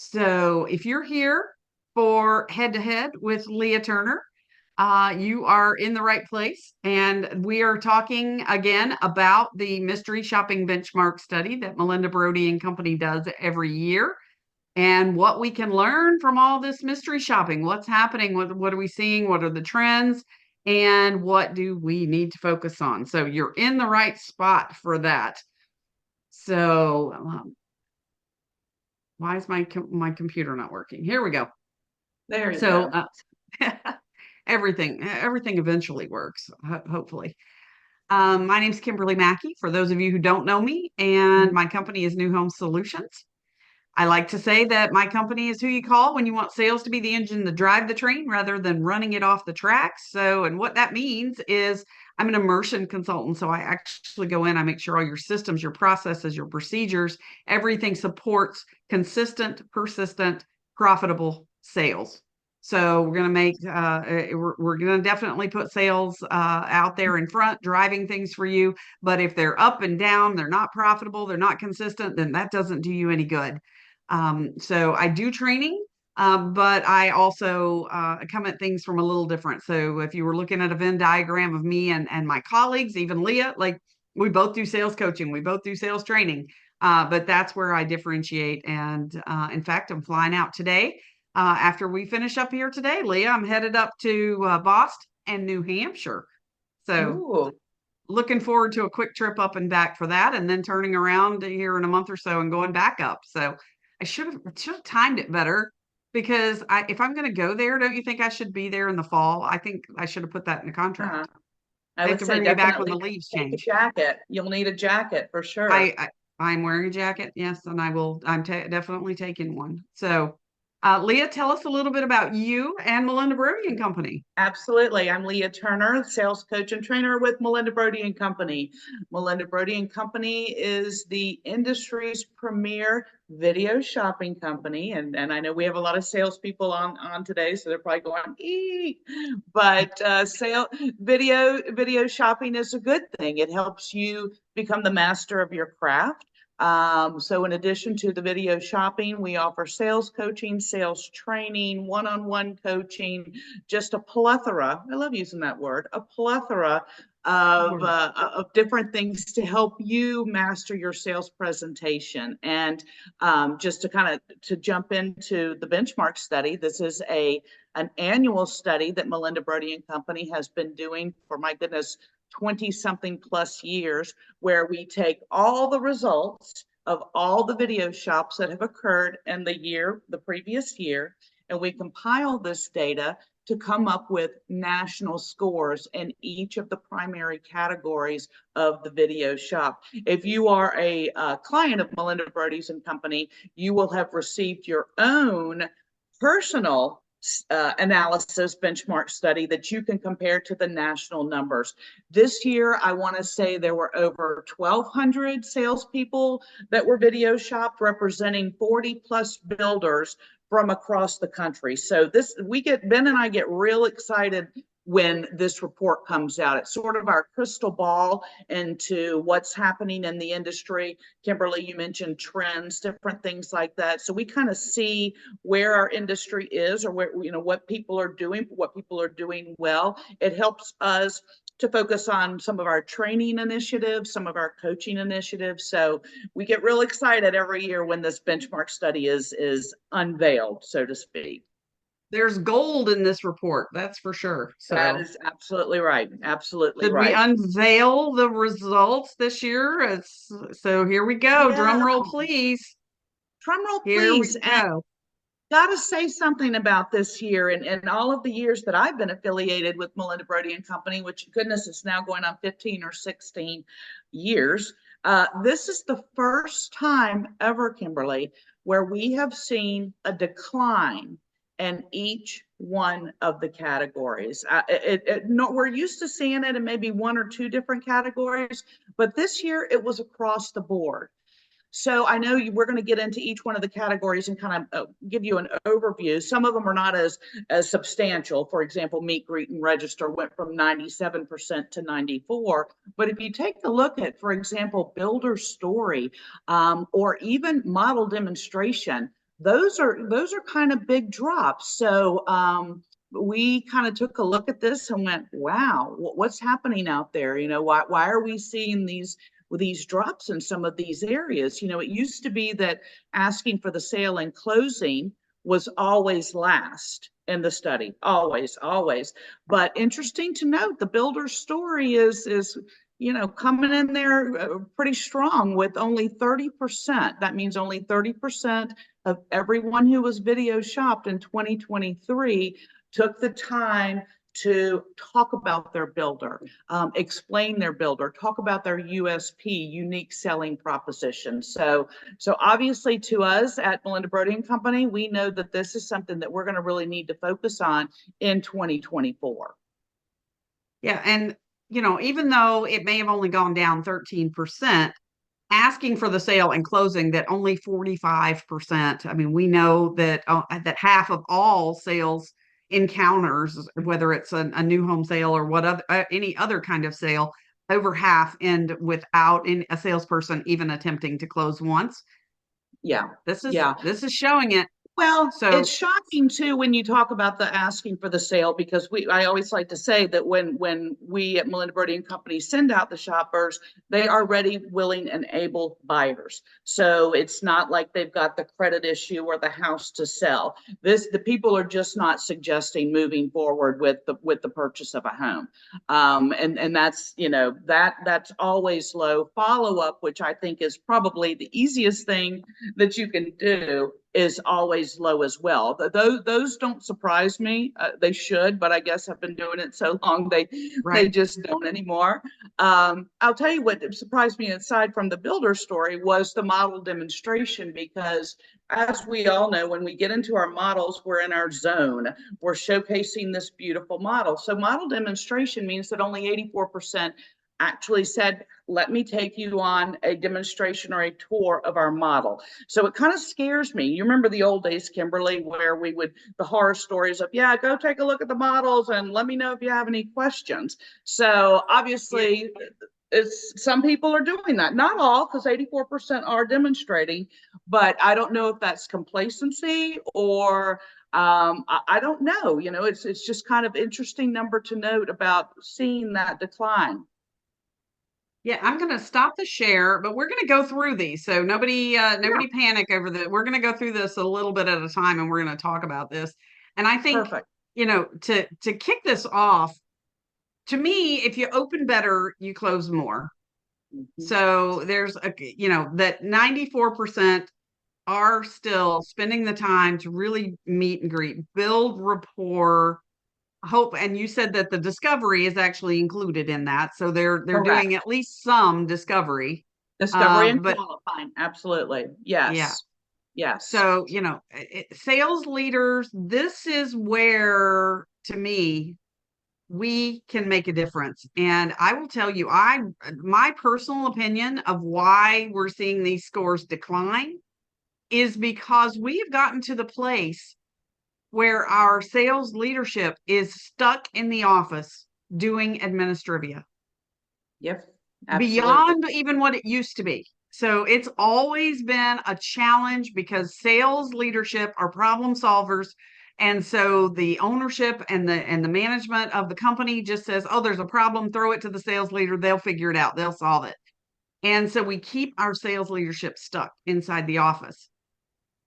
So if you're here for head to head with Leah Turner, you are in the right place. And we are talking again about the mystery shopping benchmark study that Melinda Brody and Company does every year, and what we can learn from all this mystery shopping. What's happening? What are we seeing? What are the trends? And what do we need to focus on? So you're in the right spot for that. So why is my computer not working? Here we go. There you So go. everything eventually works, hopefully. My name's Kimberly Mackey, for those of you who don't know me, and my company is New Home Solutions. I like to say that my company is who you call when you want sales to be the engine to drive the train rather than running it off the tracks. So, and what that means is I'm an immersion consultant. So I actually go in, I make sure all your systems, your processes, your procedures, everything supports consistent, persistent, profitable sales. So we're going to make, we're going to definitely put sales out there in front, driving things for you. But if they're up and down, they're not profitable, they're not consistent, then that doesn't do you any good. So I do training, but I also come at things from a little different. So if you were looking at a Venn diagram of me and my colleagues, even Leah, like we both do sales coaching, we both do sales training, but that's where I differentiate. And in fact, I'm flying out today. After we finish up here today, Leah, I'm headed up to Boston and New Hampshire. So Ooh, looking forward to a quick trip up and back for that, and then turning around here in a month or so and going back up. So I should have timed it better, because if I'm going to go there, don't you think I should be there in the fall? I think I should have put that in the uh, contract. I They have would to say bring me back when the definitely leaves take a change. jacket. You'll need a jacket for sure. I, I'm wearing a jacket, yes, and I will. I'm definitely taking one. So, Leah, tell us a little bit about you and Melinda Brody and Company. Absolutely. I'm Leah Turner, sales coach and trainer with Melinda Brody and Company. Melinda Brody and Company is the industry's premier video shopping company. And I know we have a lot of salespeople on today, so they're probably going, eee. But video shopping is a good thing. It helps you become the master of your craft. So in addition to the video shopping, we offer sales coaching, sales training, one-on-one coaching, just a plethora. I love using that word, a plethora of different things to help you master your sales presentation. And just to kind of to jump into the benchmark study, this is an annual study that Melinda Brody and Company has been doing for, my goodness, 20 something plus years, where we take all the results of all the video shops that have occurred in the previous year, and we compile this data to come up with national scores in each of the primary categories of the video shop. If you are a client of Melinda Brody's and Company, you will have received your own personal analysis benchmark study that you can compare to the national numbers. This year, I want to say there were over 1,200 salespeople that were video shopped, representing 40 plus builders from across the country. So Ben and I get real excited when this report comes out. It's sort of our crystal ball into what's happening in the industry. Kimberly, you mentioned trends, different things like that. So we kind of see where our industry is, or where, what people are doing well. It helps us to focus on some of our training initiatives, some of our coaching initiatives. So we get real excited every year when this benchmark study is unveiled, so to speak. There's gold in this report, that's for sure. That So is absolutely right. Absolutely did we right. unveil the results this year? So here we go. Yeah. Drum roll, please. Drum roll, Here we please. And go. got to say something about this year, and all of the years that I've been affiliated with Melinda Brody and Company, which goodness is now going on 15 or 16 years. This is the first time ever, Kimberly, where we have seen a decline in each one of the categories. We're used to seeing it in maybe one or two different categories, but this year it was across the board. So I know we're going to get into each one of the categories and kind of give you an overview. Some of them are not as substantial. For example, meet, greet, and register went from 97% to 94%. But if you take a look at, for example, builder story, or even model demonstration, those are kind of big drops. So we kind of took a look at this and went, wow, what's happening out there? Why are we seeing these drops in some of these areas? It used to be that asking for the sale and closing was always last in the study, always. But interesting to note, the builder's story is coming in there pretty strong with only 30%. That means only 30% of everyone who was video shopped in 2023 took the time to talk about their builder, explain their builder, talk about their USP, unique selling proposition. So obviously to us at Melinda Brody and Company, we know that this is something that we're going to really need to focus on in 2024. Yeah. And, even though it may have only gone down 13%, asking for the sale and closing that only 45%. I mean, we know that that half of all sales encounters, whether it's a new home sale or any other kind of sale, over half end without a salesperson even attempting to close once. Yeah. This Yeah. is showing it. Well, So it's shocking too when you talk about the asking for the sale, because I always like to say that when we at Melinda Brody and Company send out the shoppers, they are ready, willing, and able buyers. So it's not like they've got the credit issue or the house to sell. The people are just not suggesting moving forward with the purchase of a home. And that's that's always low. Follow up, which I think is probably the easiest thing that you can do, is always low as well. Those don't surprise me. They should, but I guess I've been doing it so long they just don't anymore. I'll tell you what surprised me, aside from the builder story, was the model demonstration, because as we all know, when we get into our models, we're in our zone. We're showcasing this beautiful model. So model demonstration means that only 84% actually said, let me take you on a demonstration or a tour of our model. So it kind of scares me. You remember the old days, Kimberly, where the horror stories of, yeah, go take a look at the models and let me know if you have any questions. So obviously, some people are doing that. Not all, because 84% are demonstrating, but I don't know if that's complacency or I don't know. It's just kind of interesting number to note about seeing that decline. yeah, I'm going to stop the share, but we're going to go through these. So nobody panic over we're going to go through this a little bit at a time, and we're going to talk about this. And I think, Perfect. To kick this off, to me, if you open better, you close more. Mm-hmm. So there's that 94% are still spending the time to really meet and greet, build rapport, hope. And you said that the discovery is actually included in that. So they're doing at least some discovery. Discovery and But qualifying. Absolutely. yeah. Yes. Yes. So, sales leaders, this is where, to me, we can make a difference. And I will tell you, my personal opinion of why we're seeing these scores decline is because we have gotten to the place where our sales leadership is stuck in the office doing administrivia. Yep. Absolutely. Beyond even what it used to be. So it's always been a challenge because sales leadership are problem solvers. And so the ownership and the management of the company just says, oh, there's a problem, throw it to the sales leader. They'll figure it out. They'll solve it. And so we keep our sales leadership stuck inside the office.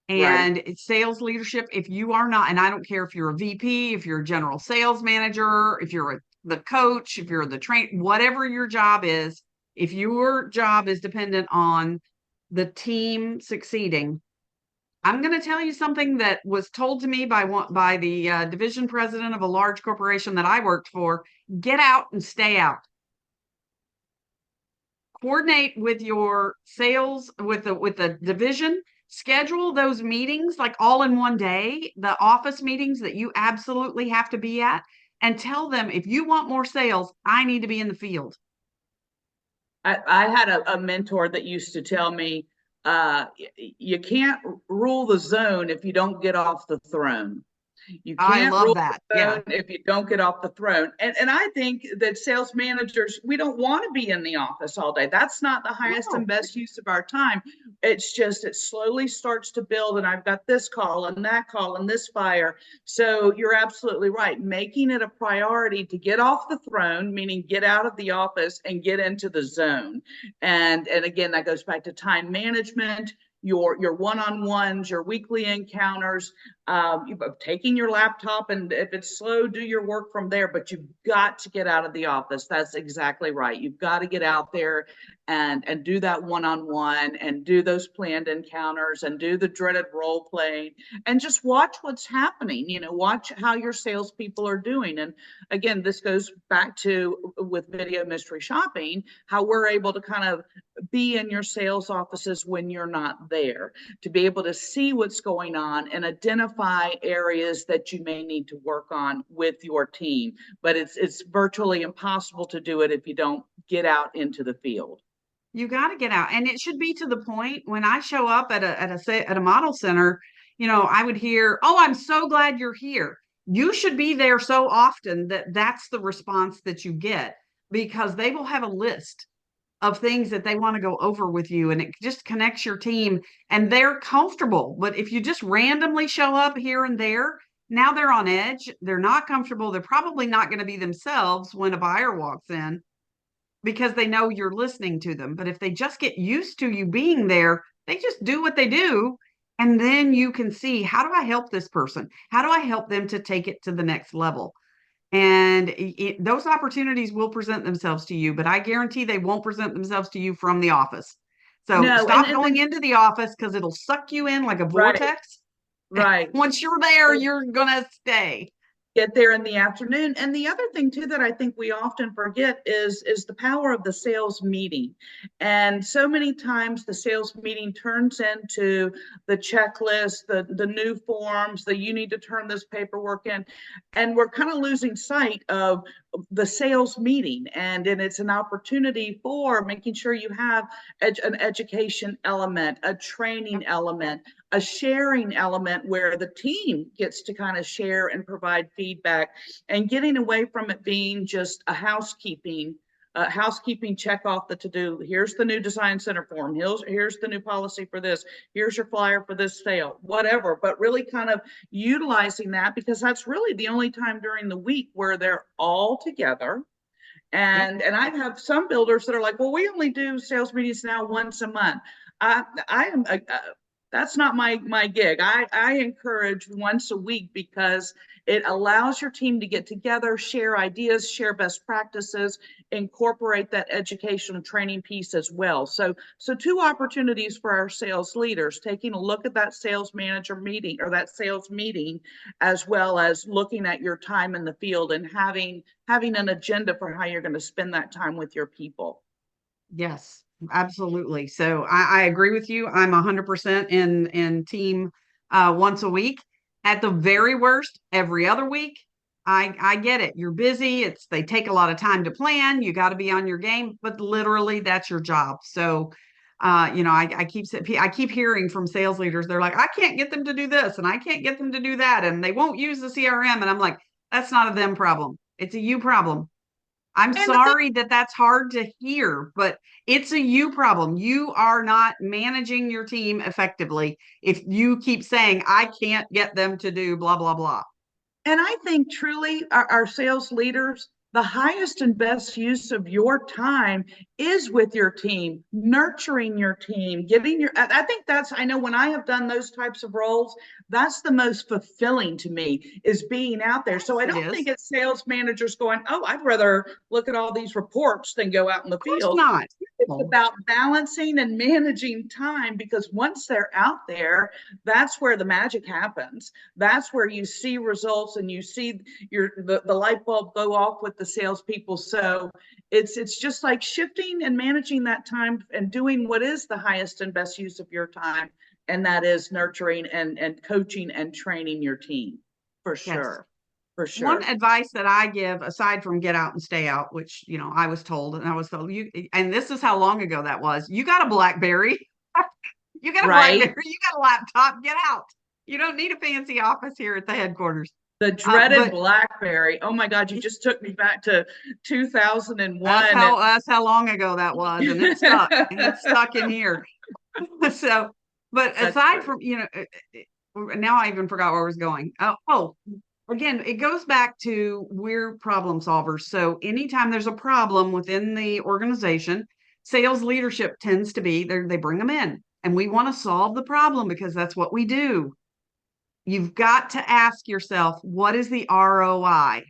And right. Sales leadership, if you are not, and I don't care if you're a VP, if you're a general sales manager, if you're the coach, if you're the train, whatever your job is, if your job is dependent on the team succeeding, I'm going to tell you something that was told to me by the division president of a large corporation that I worked for. Get out and stay out. Coordinate with your sales, with the division. Schedule those meetings like all in one day, the office meetings that you absolutely have to be at, and tell them, if you want more sales, I need to be in the field. I had a mentor that used to tell me, you can't rule the zone if you don't get off the throne. You I can't love rule that. the Yeah. throne if you don't get off the throne. And I think that sales managers, we don't want to be in the office all day. That's not the highest and No. best use of our time. It's just, it slowly starts to build, and I've got this call and that call and this fire. So you're absolutely right. Making it a priority to get off the throne, meaning get out of the office and get into the zone. And again, that goes back to time management, your one-on-ones, your weekly encounters, taking your laptop, and if it's slow, do your work from there. But you've got to get out of the office. That's exactly right. You've got to get out there and do that one-on-one, and do those planned encounters, and do the dreaded role playing, and just watch what's happening. Watch how your salespeople are doing. And again, this goes back to, with video mystery shopping, how we're able to kind of be in your sales offices when you're not there, to be able to see what's going on and identify areas that you may need to work on with your team. But it's virtually impossible to do it if you don't get out into the field. You got to get out. And it should be to the point when I show up at a model center, I would hear, "Oh, I'm so glad you're here." You should be there so often that that's the response that you get, because they will have a list of things that they want to go over with you, and it just connects your team, and they're comfortable. But if you just randomly show up here and there, now they're on edge. They're not comfortable. They're probably not going to be themselves when a buyer walks in, because they know you're listening to them. But if they just get used to you being there, they just do what they do. And then you can see, how do I help this person? How do I help them to take it to the next level? And those opportunities will present themselves to you, but I guarantee they won't present themselves to you from the office. So No, stop going into the office, because it'll suck you in like a right, vortex. right. Once you're there, you're going to stay. Get there in the afternoon. And the other thing too that I think we often forget is the power of the sales meeting. And so many times the sales meeting turns into the checklist, the new forms, that you need to turn this paperwork in, and we're kind of losing sight of the sales meeting. And it's an opportunity for making sure you have an education element, a training element, a sharing element, where the team gets to kind of share and provide feedback, and getting away from it being just a housekeeping check off the to-do. Here's the new design center form. Here's the new policy for this. Here's your flyer for this sale, whatever. But really kind of utilizing that, because that's really the only time during the week where they're all together. Yep. And I have some builders that are like, well, we only do sales meetings now once a month. I am that's not my gig. I encourage once a week, because it allows your team to get together, share ideas, share best practices, incorporate that educational training piece as well. So two opportunities for our sales leaders: taking a look at that sales manager meeting, or that sales meeting, as well as looking at your time in the field, and having an agenda for how you're going to spend that time with your people. Yes, absolutely. So I agree with you. I'm 100% in team once a week. At the very worst, every other week. I get it. You're busy. They take a lot of time to plan. You got to be on your game, but literally that's your job. So I keep hearing from sales leaders, they're like, "I can't get them to do this, and I can't get them to do that, and they won't use the CRM." And I'm like, that's not a them problem. It's a you problem. I'm And the thing, sorry that that's hard to hear, but it's a you problem. You are not managing your team effectively if you keep saying, "I can't get them to do blah, blah, blah." And I think truly our sales leaders, the highest and best use of your time is with your team, nurturing your team, I think I know when I have done those types of roles, that's the most fulfilling to me, is being out there. So Yes, I it don't is. think it's sales managers going, oh, I'd rather look at all these reports than go out in the Of course field. not. It's about balancing and managing time, because once they're out there, that's where the magic happens. That's where you see results, and you see the light bulb go off with the salespeople. So it's just like shifting and managing that time, and doing what is the highest and best use of your time, and that is nurturing and coaching and training your team, for Yes. sure. For One sure. advice that I give, aside from get out and stay out, which, I was told, and this is how long ago that was. You got a BlackBerry. You got a Right. BlackBerry. You got a laptop. Get out. You don't need a fancy office here at the headquarters. The dreaded But BlackBerry. Oh my God, you just took me back to 2001. that's how long ago that was, and it's stuck. It's stuck in here. So, but That's aside funny. from, now I even forgot where I was going. Oh, again, it goes back to we're problem solvers. So anytime there's a problem within the organization, sales leadership tends to be they bring them in, and we want to solve the problem because that's what we do. You've got to ask yourself, what is the ROI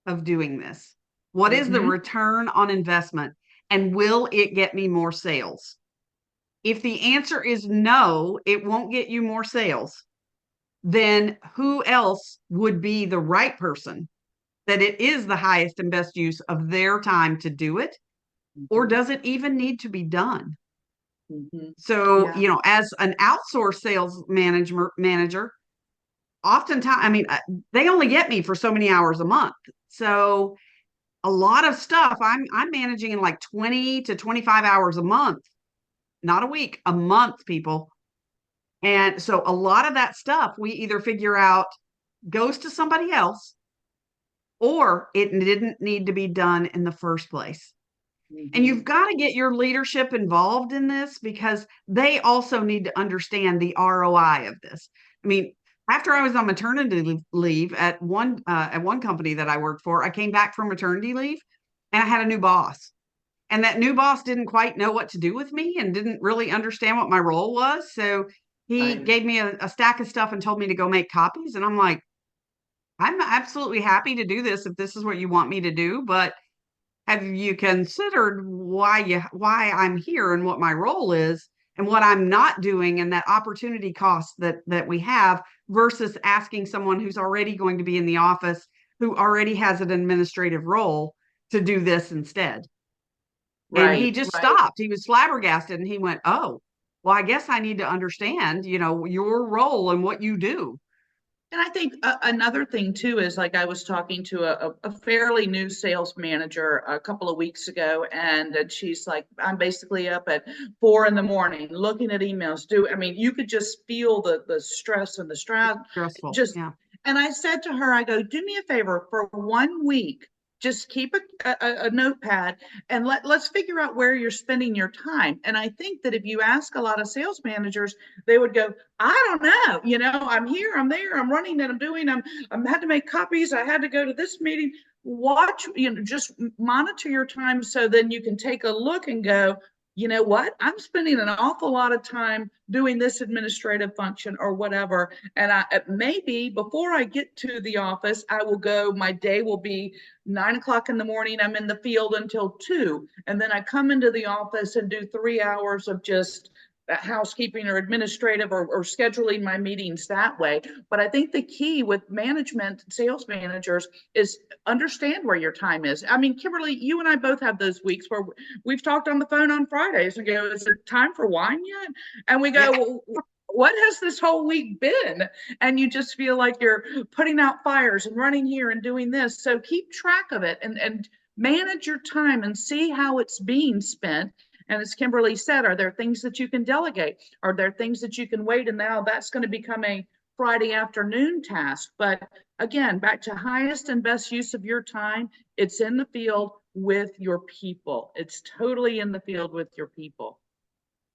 of doing this? What is the Mm-hmm. return on investment? And will it get me more sales? If the answer is no, it won't get you more sales, then who else would be the right person that it is the highest and best use of their time to do it? Or Mm-hmm. does it even need to be done? Mm-hmm. So, Yeah. as an outsourced sales manager, oftentimes, I mean, they only get me for so many hours a month. So a lot of stuff I'm managing in like 20 to 25 hours a month, not a week, a month, people. And so a lot of that stuff we either figure out goes to somebody else or it didn't need to be done in the first place. And Mm-hmm. you've got to get your leadership involved in this because they also need to understand the ROI of this. I mean, after I was on maternity leave at one company that I worked for, I came back from maternity leave and I had a new boss. And that new boss didn't quite know what to do with me and didn't really understand what my role was. So he Right. gave me a stack of stuff and told me to go make copies. And I'm like, I'm absolutely happy to do this if this is what you want me to do. But have you considered why I'm here and what my role is and what I'm not doing and that opportunity cost that we have versus asking someone who's already going to be in the office who already has an administrative role to do this instead? And he Right. just Right. stopped. He was flabbergasted and he went, "Oh, well, I guess I need to understand, your role and what you do." And I think another thing too is like I was talking to a fairly new sales manager a couple of weeks ago, and she's like, I'm basically up at 4 in the morning looking at emails. I mean, you could just feel the stress and the stress. Stressful. Just, Yeah. and I said to her, I go, do me a favor for 1 week. Just keep a notepad and let's figure out where you're spending your time. And I think that if you ask a lot of sales managers, they would go, I don't know. I'm here, I'm there, I'm running, and I'm had to make copies. I had to go to this meeting. Watch, just monitor your time so then you can take a look and go, you know what? I'm spending an awful lot of time doing this administrative function or whatever. And maybe before I get to the office, I will go, my day will be 9 o'clock in the morning. I'm in the field until 2. And then I come into the office and do 3 hours of just housekeeping or administrative or scheduling my meetings that way. But I think the key with management, sales managers, is understand where your time is. I mean, Kimberly, you and I both have those weeks where we've talked on the phone on Fridays and go, is it time for wine yet? And we Yeah. go, well, what has this whole week been? And you just feel like you're putting out fires and running here and doing this. So keep track of it and manage your time and see how it's being spent. And as Kimberly said, are there things that you can delegate? Are there things that you can wait? And now that's going to become a Friday afternoon task. But again, back to highest and best use of your time, it's in the field with your people. It's totally in the field with your people.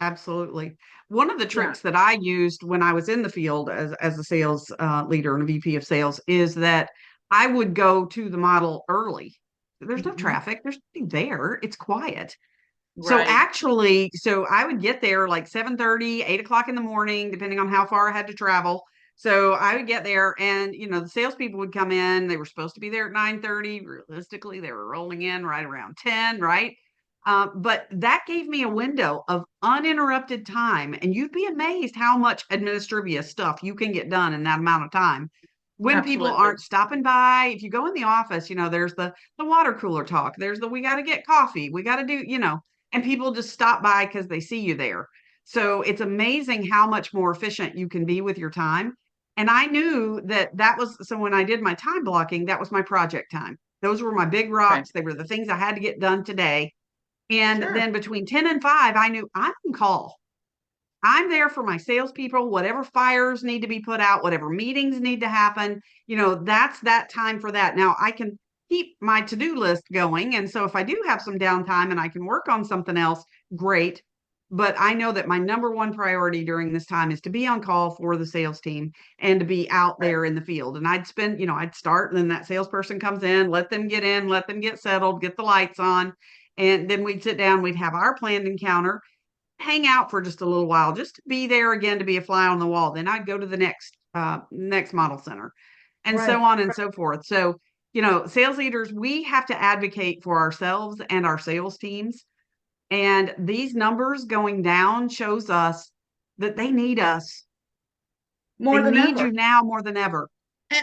Absolutely. One of the Yeah. tricks that I used when I was in the field as a sales leader and a VP of sales is that I would go to the model early. There's no Mm-hmm. traffic, there's nothing there, it's quiet. So Right. actually, so I would get there like 7:30, 8 o'clock in the morning, depending on how far I had to travel. So I would get there and the salespeople would come in. They were supposed to be there at 9:30. Realistically, they were rolling in right around 10, right? But that gave me a window of uninterrupted time. And you'd be amazed how much administrative stuff you can get done in that amount of time when people Absolutely. aren't stopping by. If you go in the office, there's the water cooler talk. There's the we got to get coffee. We got to do, and people just stop by because they see you there. So it's amazing how much more efficient you can be with your time. And I knew that was so when I did my time blocking, that was my project time. Those were my big Okay. rocks. They were the things I had to get done today. And Sure. then between 10 and 5, I knew I'm on call. I'm there for my salespeople, whatever fires need to be put out, whatever meetings need to happen, that's that time for that. Now I can keep my to-do list going. And so if I do have some downtime and I can work on something else, great. But I know that my number one priority during this time is to be on call for the sales team and to be out Right. there in the field. And I'd start and then that salesperson comes in, let them get in, let them get settled, get the lights on. And then we'd sit down, we'd have our planned encounter, hang out for just a little while, just to be there again, to be a fly on the wall. Then I'd go to the next model center, and so Right. on and so forth. So, sales leaders, we have to advocate for ourselves and our sales teams. And these numbers going down shows us that they need us. They More than need ever. you now more than ever.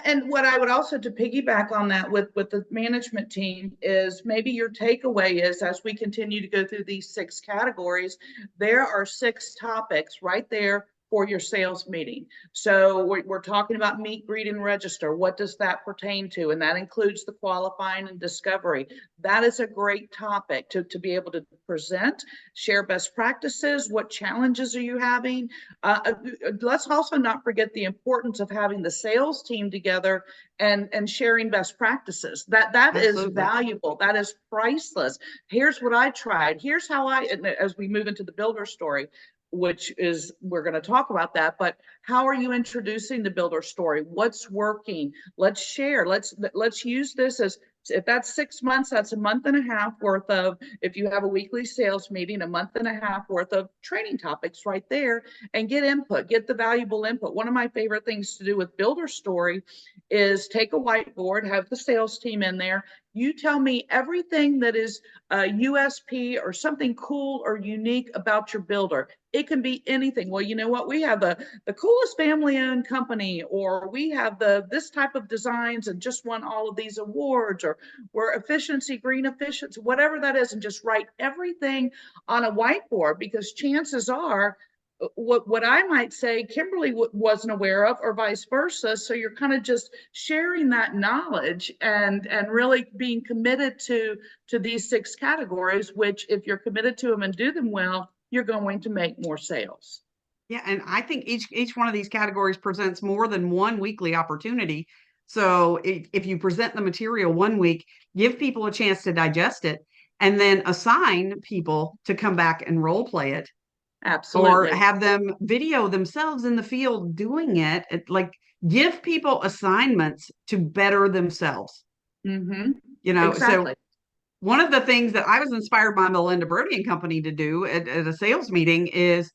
And what I would also, to piggyback on that with the management team, is maybe your takeaway is, as we continue to go through these 6 categories, there are 6 topics right there for your sales meeting. So we're talking about meet, greet, and register. What does that pertain to? And that includes the qualifying and discovery. That is a great topic to be able to present, share best practices. What challenges are you having? Let's also not forget the importance of having the sales team together and sharing best practices. That is Absolutely. valuable. That is priceless. Here's what I tried. Here's how as we move into the builder story, which is, we're going to talk about that, but how are you introducing the builder story? What's working? Let's share. Let's use this as, if that's 6 months, that's a month and a half worth of, if you have a weekly sales meeting, a month and a half worth of training topics right there, and get input, get the valuable input. One of my favorite things to do with builder story is take a whiteboard, have the sales team in there. You tell me everything that is a USP or something cool or unique about your builder. It can be anything. Well, you know what? We have the coolest family-owned company, or we have this type of designs and just won all of these awards, or we're efficiency, green efficiency, whatever that is, and just write everything on a whiteboard, because chances are what I might say Kimberly wasn't aware of, or vice versa. So you're kind of just sharing that knowledge and really being committed to these 6 categories, which, if you're committed to them and do them well, you're going to make more sales. Yeah, and I think each one of these categories presents more than one weekly opportunity. So if you present the material one week, give people a chance to digest it, and then assign people to come back and role play it, or Absolutely. have them video themselves in the field doing it. Like, give people assignments to better themselves. Mm-hmm. So Exactly. one of the things that I was inspired by Melinda Brody and Company to do at a sales meeting is,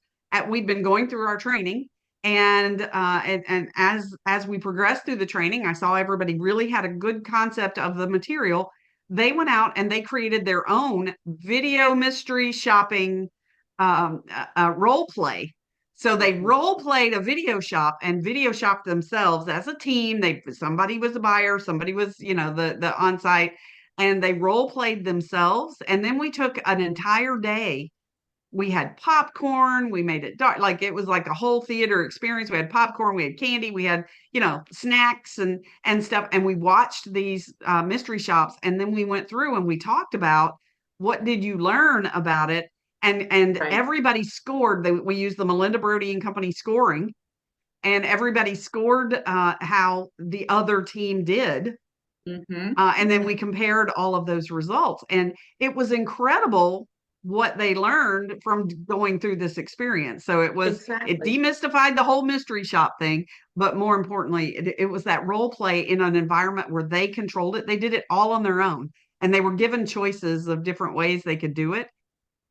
we'd been going through our training, and as we progressed through the training, I saw everybody really had a good concept of the material. They went out and they created their own video mystery shopping role play. So they role played a video shop and video shopped themselves as a team. Somebody was a buyer, somebody was, the on site, and they role played themselves. And then we took an entire day. We had popcorn. We made it dark, like it was like a whole theater experience. We had popcorn, we had candy, we had, snacks and stuff. And we watched these mystery shops, and then we went through and we talked about, what did you learn about it? And Right. everybody scored. We used the Melinda Brody and Company scoring, and everybody scored how the other team did, Mm-hmm. and then we compared all of those results. And it was incredible what they learned from going through this experience. So it Exactly. demystified the whole mystery shop thing. But more importantly, it was that role play in an environment where they controlled it. They did it all on their own. And they were given choices of different ways they could do it.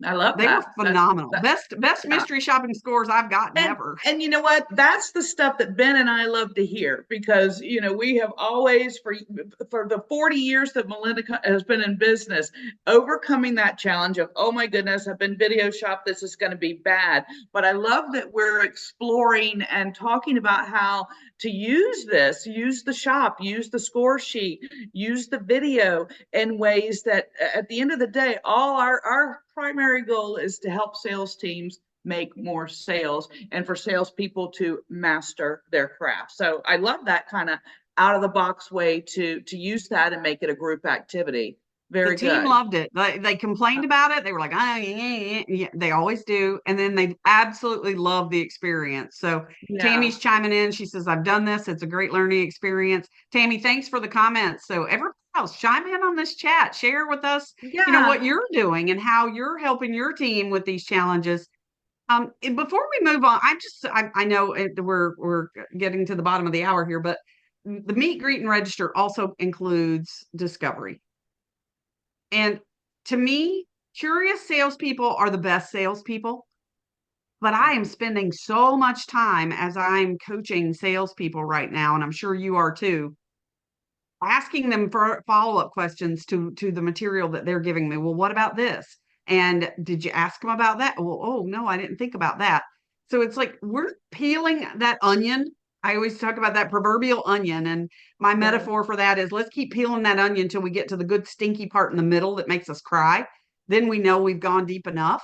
I love They were that. phenomenal. That Best yeah. mystery shopping scores I've gotten and ever. and you know what, that's the stuff that Ben and I love to hear, because we have always, for the 40 years that Melinda has been in business, overcoming that challenge of, oh my goodness, I've been video shop, this is going to be bad. But I love that we're exploring and talking about how to use the shop, use the score sheet, use the video in ways that, at the end of the day, all our primary goal is to help sales teams make more sales, and for salespeople to master their craft. So I love that kind of out of the box way to use that and make it a group activity. The Very team good. loved it. They complained about it. They were like, ah, yeah, yeah, yeah. They always do. And then they absolutely love the experience. So Yeah. Tammy's chiming in. She says, I've done this. It's a great learning experience. Tammy, thanks for the comments. So everybody else, chime in on this chat. Share with us, Yeah. what you're doing and how you're helping your team with these challenges. And before we move on, I know we're getting to the bottom of the hour here, but the meet, greet, and register also includes discovery. And to me, curious salespeople are the best salespeople. But I am spending so much time as I'm coaching salespeople right now, and I'm sure you are too, asking them for follow-up questions to the material that they're giving me. Well, what about this? And did you ask them about that? Well, oh no, I didn't think about that. So it's like we're peeling that onion. I always talk about that proverbial onion, and my Yeah. metaphor for that is let's keep peeling that onion until we get to the good stinky part in the middle that makes us cry. Then we know we've gone deep enough.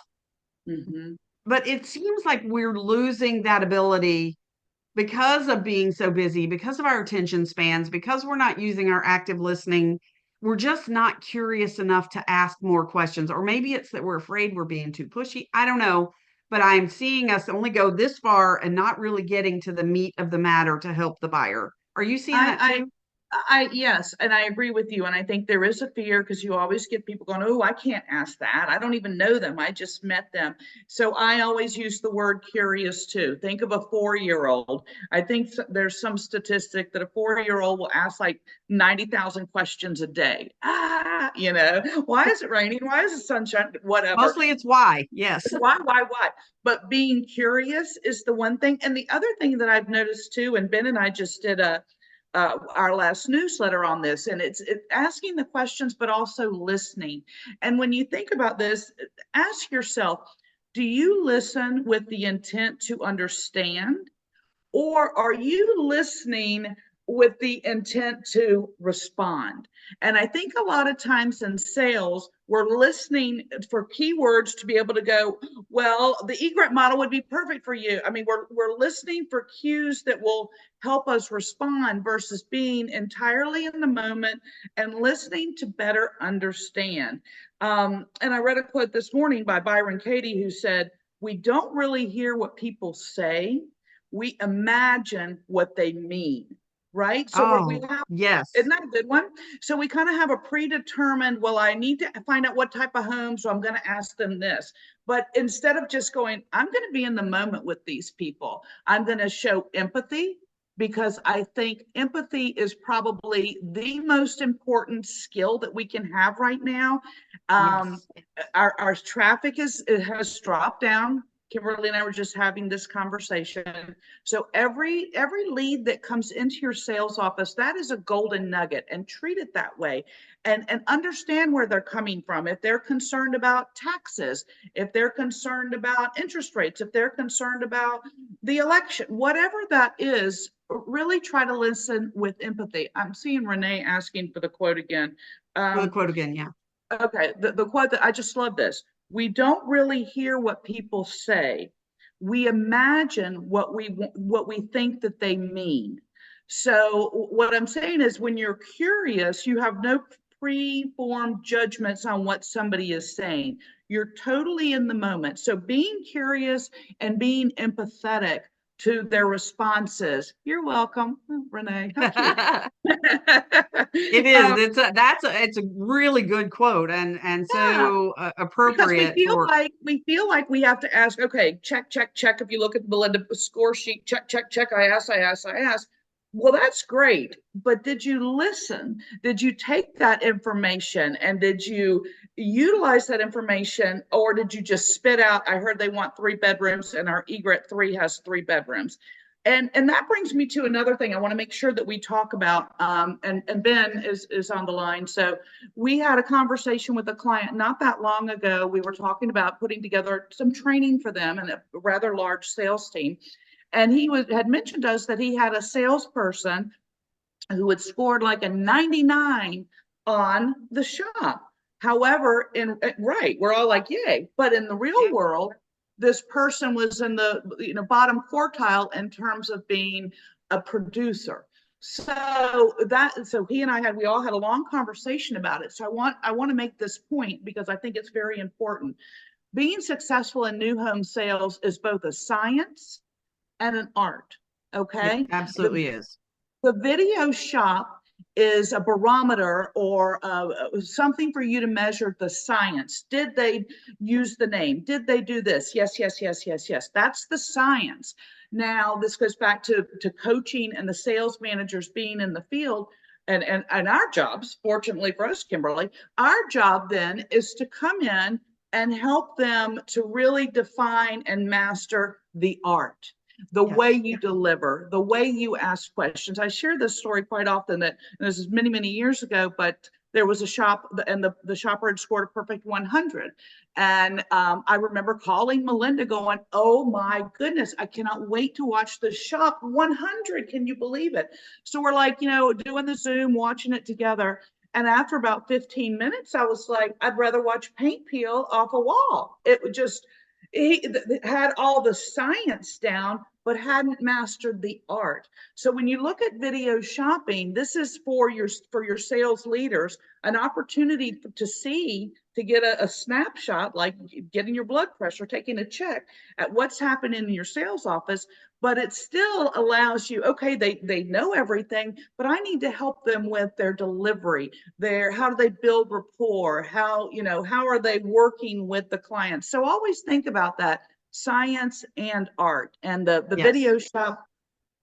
Mm-hmm. But it seems like we're losing that ability because of being so busy, because of our attention spans, because we're not using our active listening. We're just not curious enough to ask more questions. Or maybe it's that we're afraid we're being too pushy. I don't know. But I'm seeing us only go this far and not really getting to the meat of the matter to help the buyer. Are you seeing that I, too? yes, and I agree with you. And I think there is a fear because you always get people going, oh, I can't ask that. I don't even know them. I just met them. So I always use the word curious too. Think of a 4-year-old. I think there's some statistic that a 4-year-old will ask like 90,000 questions a day. Why is it raining? Why is the sunshine? Whatever. Mostly it's why. Yes. Why? But being curious is the one thing. And the other thing that I've noticed too, and Ben and I just did our last newsletter on this, and it's asking the questions, but also listening. And when you think about this, ask yourself, do you listen with the intent to understand? Or are you listening with the intent to respond? And I think a lot of times in sales, we're listening for keywords to be able to go, well, the egret model would be perfect for you. I mean, we're listening for cues that will help us respond versus being entirely in the moment and listening to better understand. And I read a quote this morning by Byron Katie who said, we don't really hear what people say, we imagine what they mean, right? So we Oh, have, isn't yes. that a good one? So we kind of have a predetermined, well, I need to find out what type of home, so I'm going to ask them this. But instead of just going, I'm going to be in the moment with these people, I'm going to show empathy because I think empathy is probably the most important skill that we can have right now. Um, Yes. our traffic has dropped down. Kimberly and I were just having this conversation. So every lead that comes into your sales office, that is a golden nugget, and treat it that way. And understand where they're coming from. If they're concerned about taxes, if they're concerned about interest rates, if they're concerned about the election, whatever that is, really try to listen with empathy. I'm seeing Renee asking for the quote again. For the Um, quote again. Yeah. Okay, the quote that I just love this. We don't really hear what people say. We imagine what we think that they mean. So what I'm saying is when you're curious, you have no pre-formed judgments on what somebody is saying. You're totally in the moment. So being curious and being empathetic to their responses. You're welcome, Renee. How cute. It is. um, It's a really good quote and yeah, so because we appropriate feel for. like we have to ask, okay, check. If you look at the Melinda score sheet, check. I asked. Well, that's great, but did you listen? Did you take that information and did you utilize that information, or did you just spit out, I heard they want 3 bedrooms and our egret 3 has 3 bedrooms? And that brings me to another thing I want to make sure that we talk about. And Ben is on the line. So we had a conversation with a client not that long ago. We were talking about putting together some training for them and a rather large sales team. And he had mentioned to us that he had a salesperson who had scored like a 99 on the shop. However, right, we're all like, yay. But in the real Yeah. world, this person was in the bottom quartile in terms of being a producer. So he and we all had a long conversation about it. So I want to make this point because I think it's very important. Being successful in new home sales is both a science and an art. It Okay. The, absolutely is. the video shop is a barometer or something for you to measure the science. Did they use the name? Did they do this? Yes, yes, yes, yes, yes. That's the science. Now, this goes back to coaching and the sales managers being in the field. And our jobs, fortunately for us, Kimberly, our job then is to come in and help them to really define and master the art, the way Yes. you deliver, the way you ask questions. I share this story quite often that this is many, many years ago, but there was a shop and the shopper had scored a perfect 100. And I remember calling Melinda going, oh my goodness, I cannot wait to watch the shop 100. Can you believe it? So we're like, doing the Zoom, watching it together. And after about 15 minutes, I was like, I'd rather watch paint peel off a wall. It would just, he had all the science down, but hadn't mastered the art. So when you look at video shopping, this is for your sales leaders, an opportunity to see, to get a snapshot, like getting your blood pressure, taking a check at what's happening in your sales office. But it still allows you, okay, they know everything, but I need to help them with their delivery, how do they build rapport, how are they working with the clients. So always think about that, science and art. And the Yes. video shop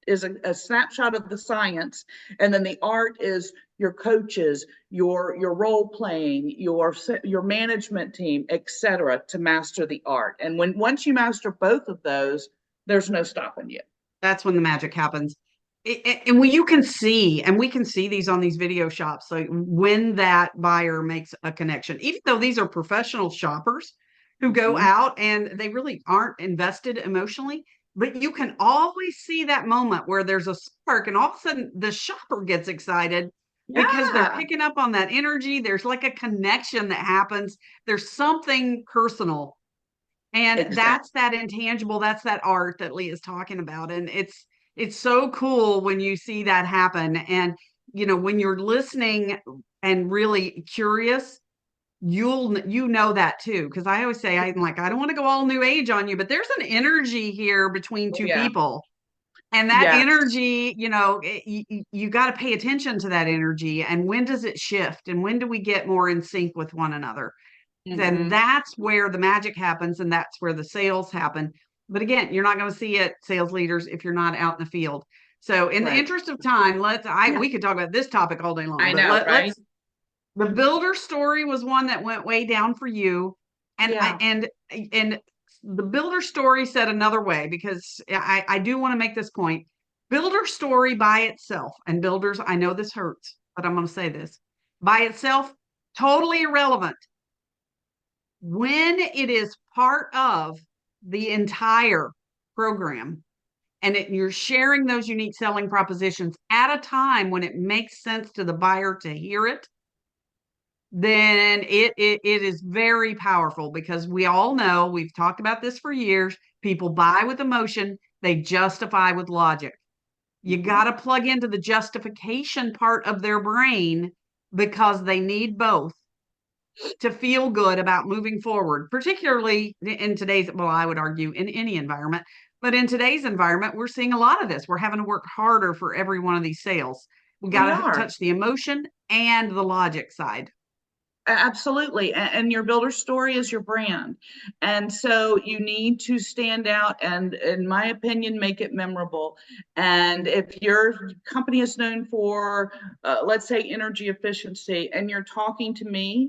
is a snapshot of the science, and then the art is your coaches, your role playing, your management team, etc., to master the art. And once you master both of those, there's no stopping you. That's when the magic happens. And when you can see, and we can see these on these video shops, like when that buyer makes a connection, even though these are professional shoppers who go Mhm. out and they really aren't invested emotionally, but you can always see that moment where there's a spark and all of a sudden the shopper gets excited because they're Yeah, picking up on that energy. There's like a connection that happens. There's something personal, and exactly. that's that intangible, that's that art that Leah is talking about. And it's so cool when you see that happen. And when you're listening and really curious, you know that too. Because I always say, I'm like, I don't want to go all new age on you, but there's an energy here between Oh, two yeah. people. And that Yes. energy, you got to pay attention to that energy. And when does it shift? And when do we get more in sync with one another? Then Hmm. that's where the magic happens and that's where the sales happen. But again, you're not going to see it, sales leaders, if you're not out in the field. So in the Right. interest of time, Yeah. we could talk about this topic all day long, I but know, right? let's the builder story was one that went way down for you. And I Yeah. and the builder story said another way, because I do want to make this point. Builder story by itself, and builders, I know this hurts, but I'm going to say this, by itself, totally irrelevant when it is part of the entire program, and you're sharing those unique selling propositions at a time when it makes sense to the buyer to hear it. Then it is very powerful, because we all know, we've talked about this for years, people buy with emotion, they justify with logic. You Mhm. got to plug into the justification part of their brain, because they need both to feel good about moving forward, particularly in today's, well, I would argue in any environment, but in today's environment, we're seeing a lot of this. We're having to work harder for every one of these sales. We We got to are. touch the emotion and the logic side. Absolutely. And your builder story is your brand. And so you need to stand out and, in my opinion, make it memorable. And if your company is known for, let's say, energy efficiency, and you're talking to me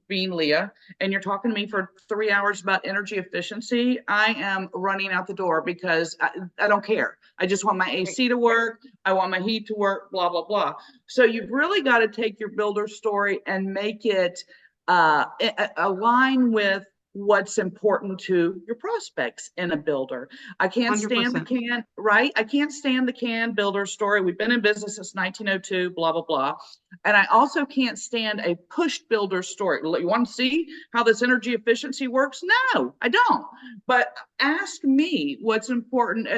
being Leah, and you're talking to me for 3 hours about energy efficiency, I am running out the door because I don't care. I just want my AC to work. I want my heat to work, blah, blah, blah. So you've really got to take your builder story and make it align with what's important to your prospects in a builder. I can't stand the 100%. right? I can't stand the builder story. We've been in business since 1902, blah, blah, blah. And I also can't stand a push builder story. You want to see how this energy efficiency works? No, I don't. But ask me what's important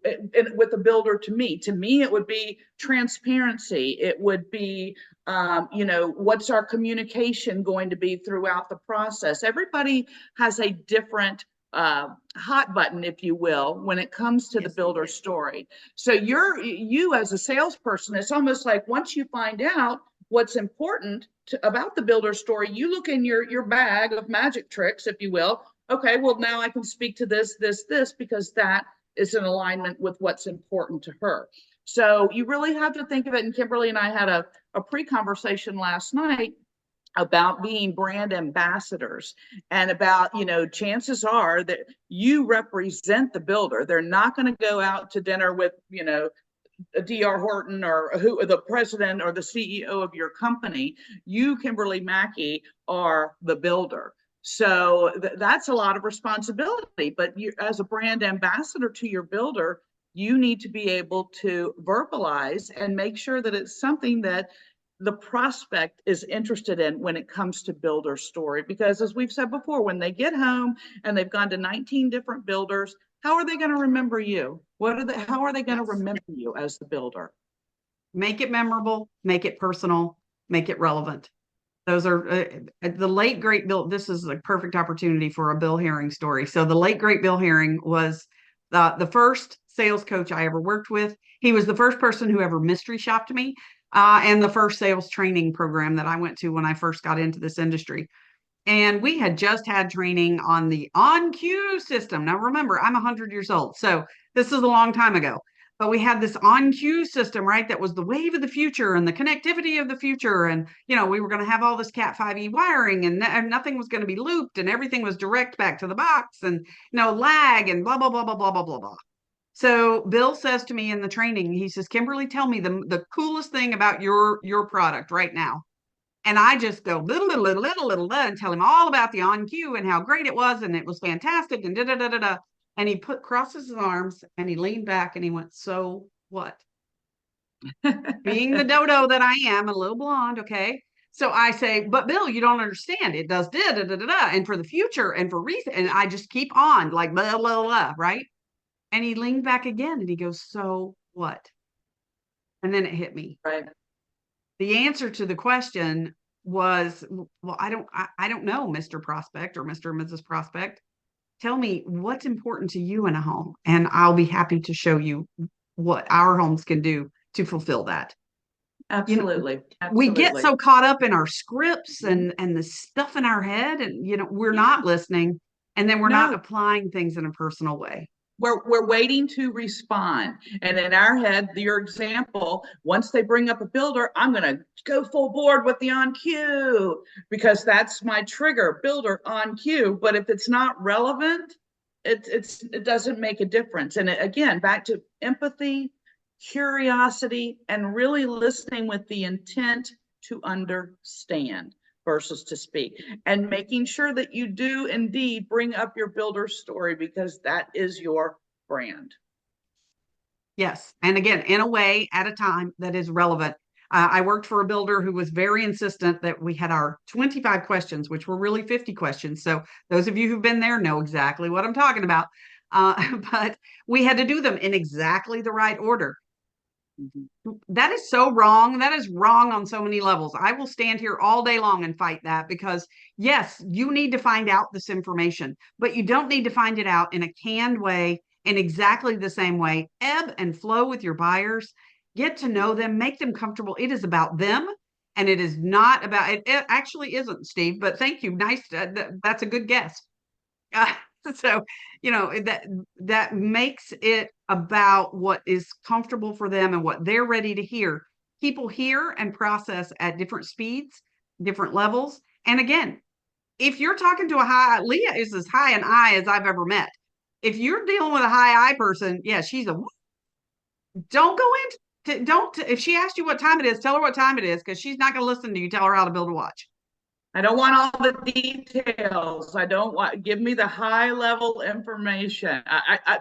with the builder to me. To me, it would be transparency. It would be, what's our communication going to be throughout the process? Everybody has a different hot button, if you will, when it comes to the builder story. So you as a salesperson, it's almost like once you find out what's important about the builder story, you look in your bag of magic tricks, if you will. Okay, well, now I can speak to this, because that is in alignment with what's important to her. So you really have to think of it. And Kimberly and I had a pre-conversation last night about being brand ambassadors, and about, chances are that you represent the builder. They're not going to go out to dinner with, DR Horton or the president or the CEO of your company. You, Kimberly Mackey, are the builder. So that's a lot of responsibility. But you, as a brand ambassador to your builder, you need to be able to verbalize and make sure that it's something that the prospect is interested in when it comes to builder story. Because as we've said before, when they get home and they've gone to 19 different builders, how are they going to remember you? How are they going to remember you as the builder? Make it memorable, make it personal, make it relevant. Those are the late great Bill. This is a perfect opportunity for a Bill Herring story. So the late great Bill Herring was the first sales coach I ever worked with. He was the first person who ever mystery shopped me, and the first sales training program that I went to when I first got into this industry. And we had just had training on the on cue system. Now, remember, I'm 100 years old, so this is a long time ago. But we had this on cue system, right? That was the wave of the future and the connectivity of the future. And, we were going to have all this Cat 5e wiring, and nothing was going to be looped, and everything was direct back to the box, and, lag and blah, blah, blah, blah, blah, blah, blah, blah. So Bill says to me in the training, he says, Kimberly, tell me the coolest thing about your product right now. And I just go little, and tell him all about the on cue and how great it was, and it was fantastic, and da da da da da. And he crosses his arms and he leaned back and he went, "So what?" Being the dodo that I am, a little blonde, okay. So I say, "But Bill, you don't understand. It does da da da da da, and for the future and for reason." And I just keep on like blah blah blah, right? And he leaned back again and he goes, "So what?" And then it hit me. Right. The answer to the question was, well, I don't know, Mr. Prospect or Mr. and Mrs. Prospect. Tell me what's important to you in a home, and I'll be happy to show you what our homes can do to fulfill that. Absolutely. We get Absolutely. so caught up in our scripts and the stuff in our head, and we're not listening, and then we're not No, applying things in a personal way. we're waiting to respond. And in our head, your example, once they bring up a builder, I'm going to go full board with the on cue, because that's my trigger, builder on cue. But if it's not relevant, it doesn't make a difference. And again, back to empathy, curiosity, and really listening with the intent to understand versus to speak, and making sure that you do indeed bring up your builder story, because that is your brand. Yes. And again, in a way, at a time that is relevant. I worked for a builder who was very insistent that we had our 25 questions, which were really 50 questions. So those of you who've been there know exactly what I'm talking about. But we had to do them in exactly the right order. Mm-hmm. That is so wrong. That is wrong on so many levels. I will stand here all day long and fight that, because yes, you need to find out this information, but you don't need to find it out in a canned way, in exactly the same way. Ebb and flow with your buyers, get to know them, make them comfortable. It is about them, and it is not about it. It actually isn't, Steve, but thank you. Nice. That's a good guess. Uh, so, that makes it about what is comfortable for them and what they're ready to hear. People hear and process at different speeds, different levels. And again, if you're talking to a high, Leah is as high an I as I've ever met. If you're dealing with a high I person, yeah, she's a, don't go into, don't, if she asks you what time it is, tell her what time it is, because she's not going to listen to you tell her how to build a watch. I don't want all the details. I don't want, give me the high level information.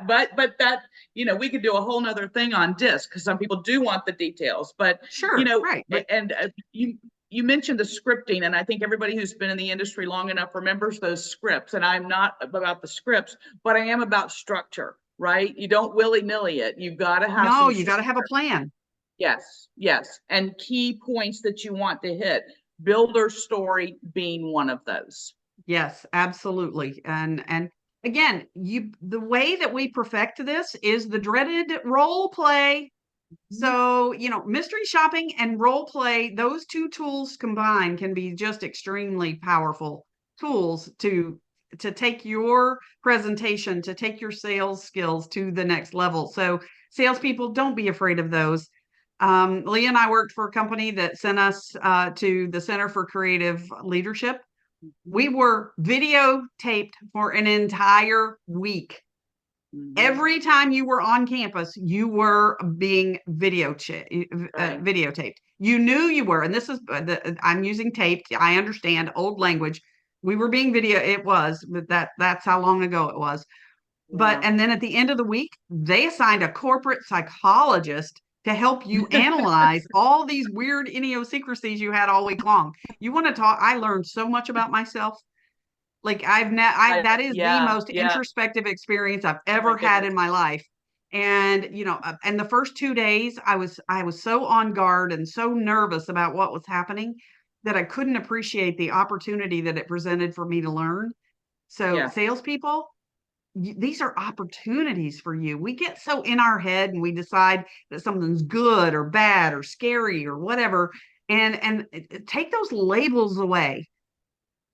But that, we could do a whole nother thing on disc because some people do want the details. But, Sure, right. But and you mentioned the scripting, and I think everybody who's been in the industry long enough remembers those scripts. And I'm not about the scripts, but I am about structure, right? You don't willy nilly it. You've got to have no, some you got to have a structure. plan. Yes, yes. And key points that you want to hit, builder story being one of those. Yes, absolutely. And again, the way that we perfect this is the dreaded role play. So, mystery shopping and role play, those two tools combined can be just extremely powerful tools to take your presentation, to take your sales skills to the next level. So, salespeople, don't be afraid of those. Leah and I worked for a company that sent us to the Center for Creative Leadership. We were videotaped for an entire week. Every time you were on campus, you were being Right. videotaped. You knew you were, and this is I'm using taped. I understand old language. We were being video. It was, but that's how long ago it was. But Yeah. and then at the end of the week, they assigned a corporate psychologist to help you analyze all these weird idiosyncrasies you had all week long. You want to talk? I learned so much about myself. Like that is the Yeah, most yeah. introspective experience I've Oh my ever had goodness. in my life. And and the first 2 days I was so on guard and so nervous about what was happening that I couldn't appreciate the opportunity that it presented for me to learn. So Yeah. salespeople, these are opportunities for you. We get so in our head and we decide that something's good or bad or scary or whatever, and take those labels away.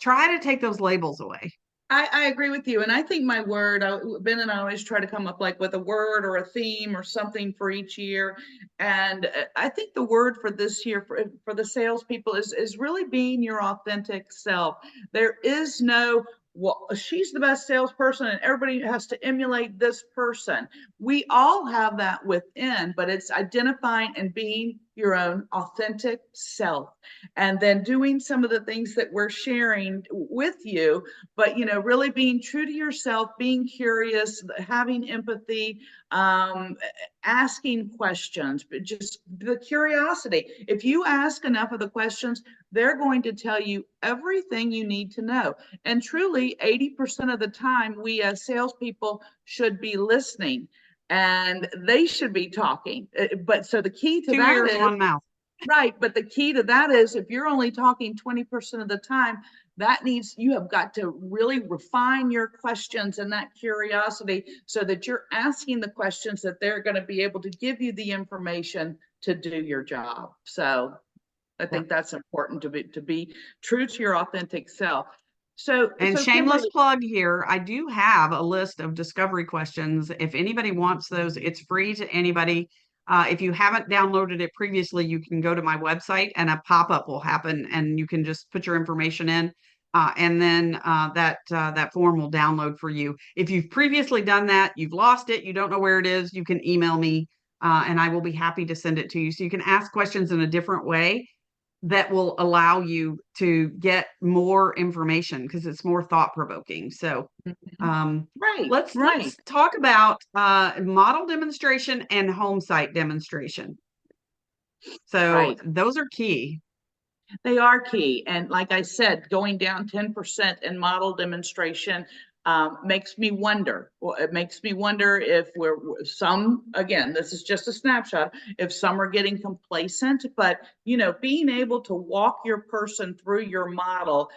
Try to take those labels away. I agree with you. And I think my word, Ben and I always try to come up like with a word or a theme or something for each year. And I think the word for this year for the salespeople is really being your authentic self. There is no, well, she's the best salesperson and everybody has to emulate this person. We all have that within, but it's identifying and being your own authentic self and then doing some of the things that we're sharing with you, but really being true to yourself, being curious, having empathy, asking questions, but just the curiosity. If you ask enough of the questions, they're going to tell you everything you need to know. And truly 80% of the time, we as salespeople should be listening and they should be talking. But so the key to Two that ears, is, one mouth. right, but the key to that is if you're only talking 20% of the time, you have got to really refine your questions and that curiosity so that you're asking the questions that they're going to be able to give you the information to do your job. So I Yeah. think that's important to be true to your authentic self. And So shameless Kimberly, plug here, I do have a list of discovery questions. If anybody wants those, it's free to anybody. If you haven't downloaded it previously, you can go to my website and a pop-up will happen and you can just put your information in. And then that form will download for you. If you've previously done that, you've lost it, you don't know where it is, you can email me and I will be happy to send it to you. So you can ask questions in a different way that will allow you to get more information because it's more thought provoking. So um, right, let's right, talk about model demonstration and home site demonstration. So right. those are key. They are key. And like I said, going down 10% in model demonstration makes me wonder. Well, it makes me wonder if again, this is just a snapshot, if some are getting complacent, but being able to walk your person through your model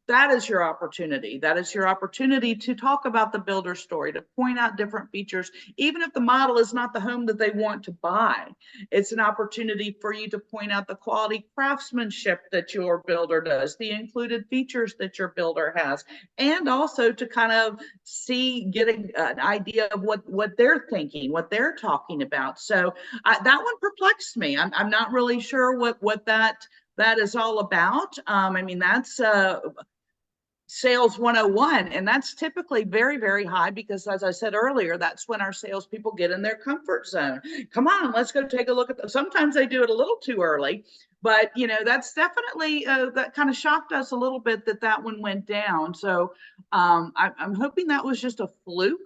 that is your opportunity. That is your opportunity to talk about the builder story, to point out different features, even if the model is not the home that they want to buy. It's an opportunity for you to point out the quality craftsmanship that your builder does, the included features that your builder has, and also to kind of get an idea of what they're thinking, what they're talking about. So that one perplexed me. I'm not really sure what that is all about. I mean, that's sales 101. And that's typically very, very high because, as I said earlier, that's when our salespeople get in their comfort zone. Come on, let's go take a look at them. Sometimes they do it a little too early, but that's definitely that kind of shocked us a little bit that one went down. So I'm hoping that was just a fluke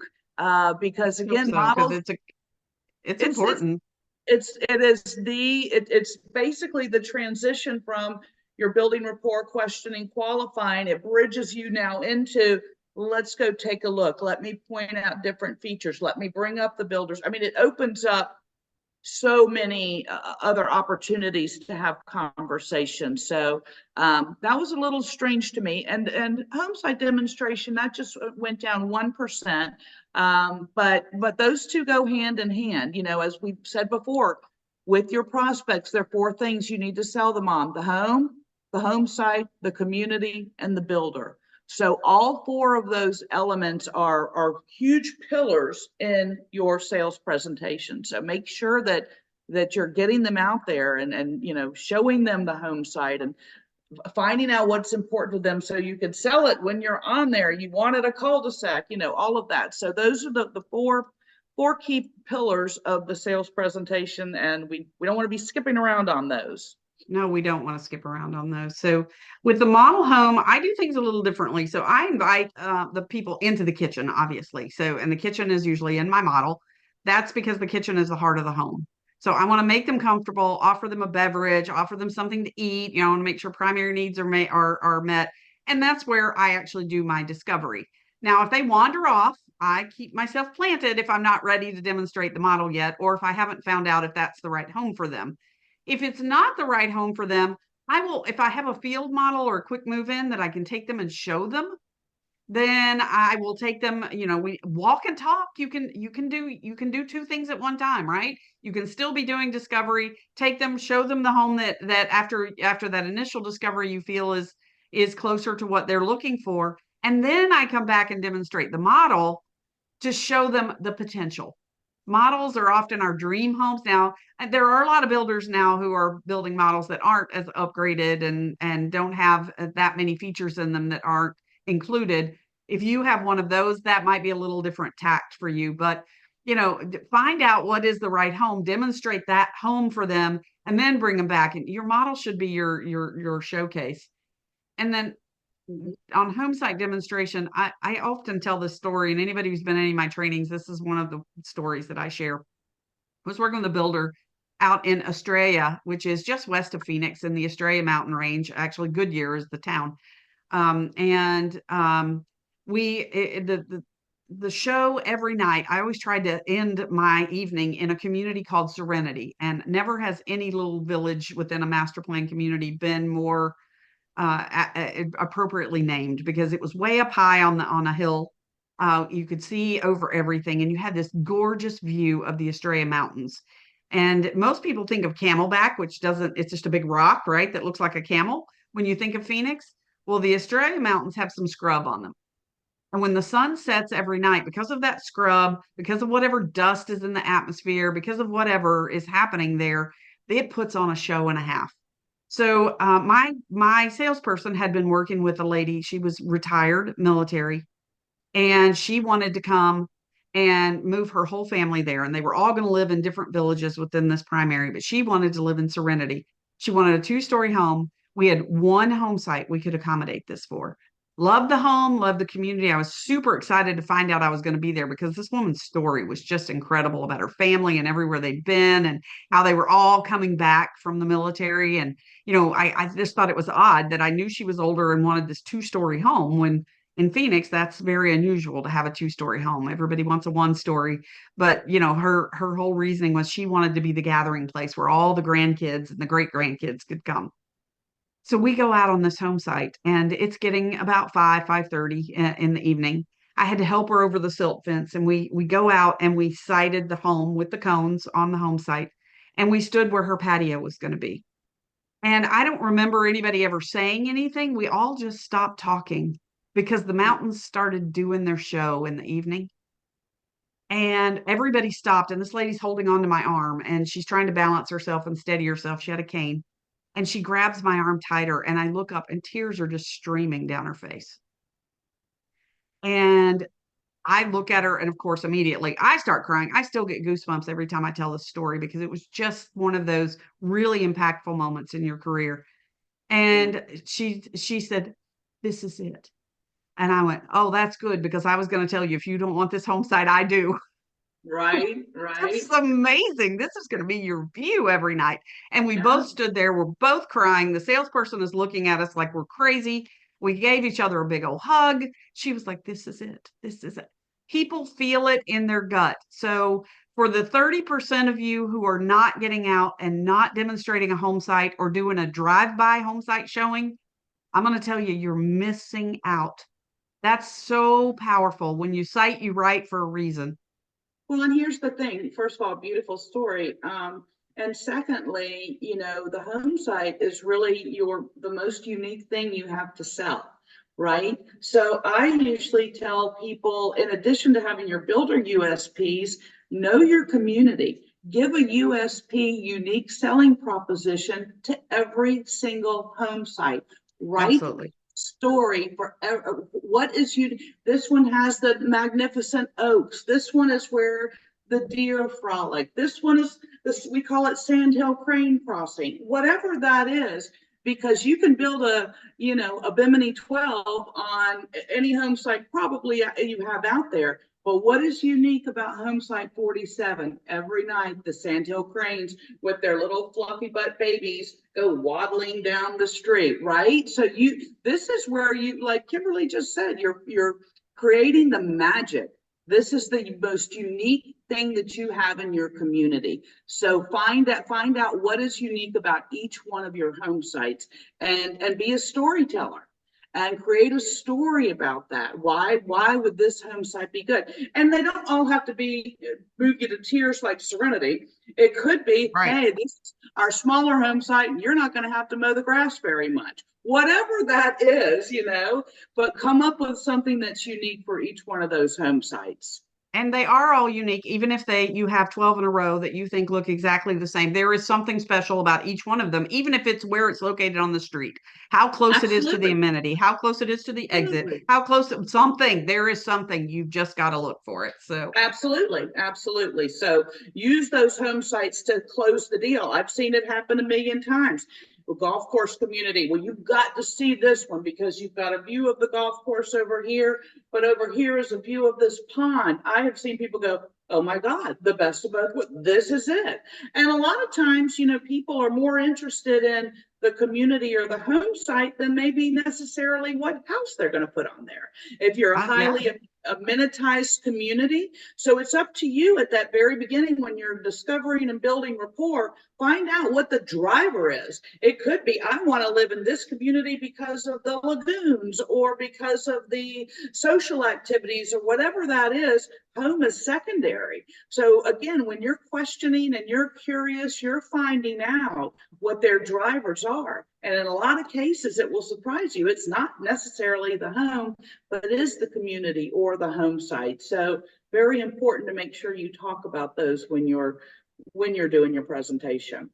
because Hope again, so, because models it's it's it's important. it's basically the transition from your building rapport, questioning, qualifying. It bridges you now into, let's go take a look. Let me point out different features. Let me bring up the builders. I mean, it opens up so many other opportunities to have conversations. So that was a little strange to me. And Homesite Demonstration, that just went down 1%. But those two go hand in hand. As we've said before, with your prospects, there are four things you need to sell them on: the home, the home site, the community, and the builder. So all four of those elements are huge pillars in your sales presentation. So make sure that you're getting them out there and showing them the home site and finding out what's important to them so you can sell it when you're on there. You wanted a cul-de-sac, all of that. So those are the four key pillars of the sales presentation, and we don't want to be skipping around on those. No, we don't want to skip around on those. So with the model home, I do things a little differently. So I invite the people into the kitchen, obviously. So, and the kitchen is usually in my model. That's because the kitchen is the heart of the home. So I want to make them comfortable, offer them a beverage, offer them something to eat. I want to make sure primary needs are met. And that's where I actually do my discovery. Now, if they wander off, I keep myself planted if I'm not ready to demonstrate the model yet, or if I haven't found out if that's the right home for them. If it's not the right home for them, I will, if I have a field model or a quick move in that I can take them and show them, then I will take them, we walk and talk. You can do two things at one time, right? You can still be doing discovery, take them, show them the home that after that initial discovery you feel is closer to what they're looking for. And then I come back and demonstrate the model to show them the potential. Models are often our dream homes. Now, there are a lot of builders now who are building models that aren't as upgraded and don't have that many features in them that aren't included. If you have one of those, that might be a little different tact for you. But find out what is the right home, demonstrate that home for them, and then bring them back. And your model should be your showcase. And then on Homesite Demonstration, I often tell this story, and anybody who's been in any of my trainings, this is one of the stories that I share. I was working with a builder out in Australia, which is just west of Phoenix in the Australia mountain range. Actually, Goodyear is the town. And the show every night, I always tried to end my evening in a community called Serenity. And never has any little village within a master plan community been more appropriately named, because it was way up high on a hill. You could see over everything, and you had this gorgeous view of the Australia Mountains. And most people think of Camelback, which doesn't, it's just a big rock, right? That looks like a camel when you think of Phoenix. Well, the Australia Mountains have some scrub on them. And when the sun sets every night, because of that scrub, because of whatever dust is in the atmosphere, because of whatever is happening there, it puts on a show and a half. So my salesperson had been working with a lady. She was retired military, and she wanted to come and move her whole family there. And they were all going to live in different villages within this primary, but she wanted to live in Serenity. She wanted a two-story home. We had one home site we could accommodate this for. Loved the home, loved the community. I was super excited to find out I was going to be there, because this woman's story was just incredible about her family and everywhere they'd been and how they were all coming back from the military. And, I just thought it was odd that I knew she was older and wanted this two-story home, when in Phoenix, that's very unusual to have a two-story home. Everybody wants a one-story, but her whole reasoning was she wanted to be the gathering place where all the grandkids and the great grandkids could come. So we go out on this home site, and it's getting about 5:30 in the evening. I had to help her over the silt fence, and we go out and we sited the home with the cones on the home site, and we stood where her patio was going to be. And I don't remember anybody ever saying anything. We all just stopped talking because the mountains started doing their show in the evening. And everybody stopped, and this lady's holding onto my arm, and she's trying to balance herself and steady herself. She had a cane, and she grabs my arm tighter, and I look up, and tears are just streaming down her face. And I look at her, and of course, immediately I start crying. I still get goosebumps every time I tell this story because it was just one of those really impactful moments in your career. And she said, "This is it." And I went, "Oh, that's good because I was going to tell you if you don't want this home site, I do." Right, This right. is amazing. This is going to be your view every night. And we Yeah. both stood there. We're both crying. The salesperson is looking at us like we're crazy. We gave each other a big old hug. She was like, "This is it. This is it." People feel it in their gut. So, for the 30% of you who are not getting out and not demonstrating a home site or doing a drive-by home site showing, I'm going to tell you, you're missing out. That's so powerful. When you cite, you write for a reason. Well, and here's the thing. First of all, beautiful story. And secondly, the home site is really the most unique thing you have to sell, right? So I usually tell people, in addition to having your builder USPs, know your community. Give a USP, unique selling proposition, to every single home site. Write Absolutely. story for what is you. This one has the magnificent oaks. This one is where the deer frolic. This one is this, we call it Sandhill Crane Crossing. Whatever that is, because you can build a Bimini 12 on any home site probably you have out there. But what is unique about home site 47? Every night the Sandhill cranes with their little fluffy butt babies go waddling down the street, right? So this is where you, like Kimberly just said, you're creating the magic. This is the most unique thing that you have in your community. So find out what is unique about each one of your home sites, and be a storyteller and create a story about that. Why would this home site be good? And they don't all have to be move you to tears like Serenity. It could be, Right. hey, this is our smaller home site, and you're not going to have to mow the grass very much. Whatever that is, but come up with something that's unique for each one of those home sites. And they are all unique, even if you have 12 in a row that you think look exactly the same. There is something special about each one of them, even if it's where it's located on the street, how close it is to the Absolutely. amenity, how close it is to the exit, Absolutely. how close something. There is something. You've just got to look for it. So, Absolutely, absolutely. So use those home sites to close the deal. I've seen it happen a million times. A golf course community. Well, you've got to see this one because you've got a view of the golf course over here, but over here is a view of this pond. I have seen people go, "Oh my God, the best of both worlds. This is it." And a lot of times, people are more interested in the community or the home site than maybe necessarily what house they're going to put on there. If you're a yeah. highly amenitized community. So it's up to you at that very beginning when you're discovering and building rapport, find out what the driver is. It could be, I want to live in this community because of the lagoons or because of the social activities or whatever that is. Home is secondary. So again, when you're questioning and you're curious, you're finding out what their drivers are. And in a lot of cases, it will surprise you. It's not necessarily the home, but it is the community or the home site. So very important to make sure you talk about those when you're doing your presentation.